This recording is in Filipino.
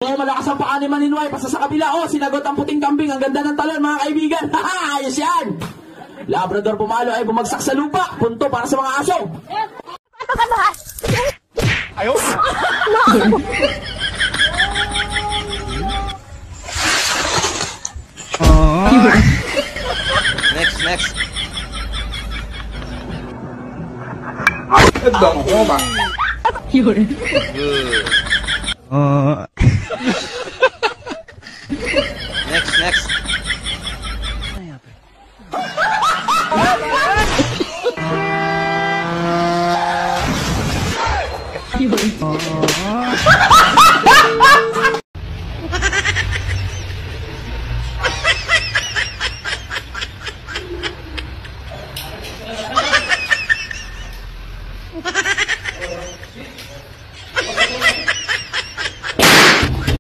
Oh, malakas ang paa ni Maninway. Pasa sa kabila. Oh, sinagot ang puting kambing. Ang ganda ng talon, mga kaibigan. Haha, ayos yan. Labrador pumalo ay bumagsak sa lupa. Punto para sa mga aso. Ayaw. Next. Dong, ba? Good.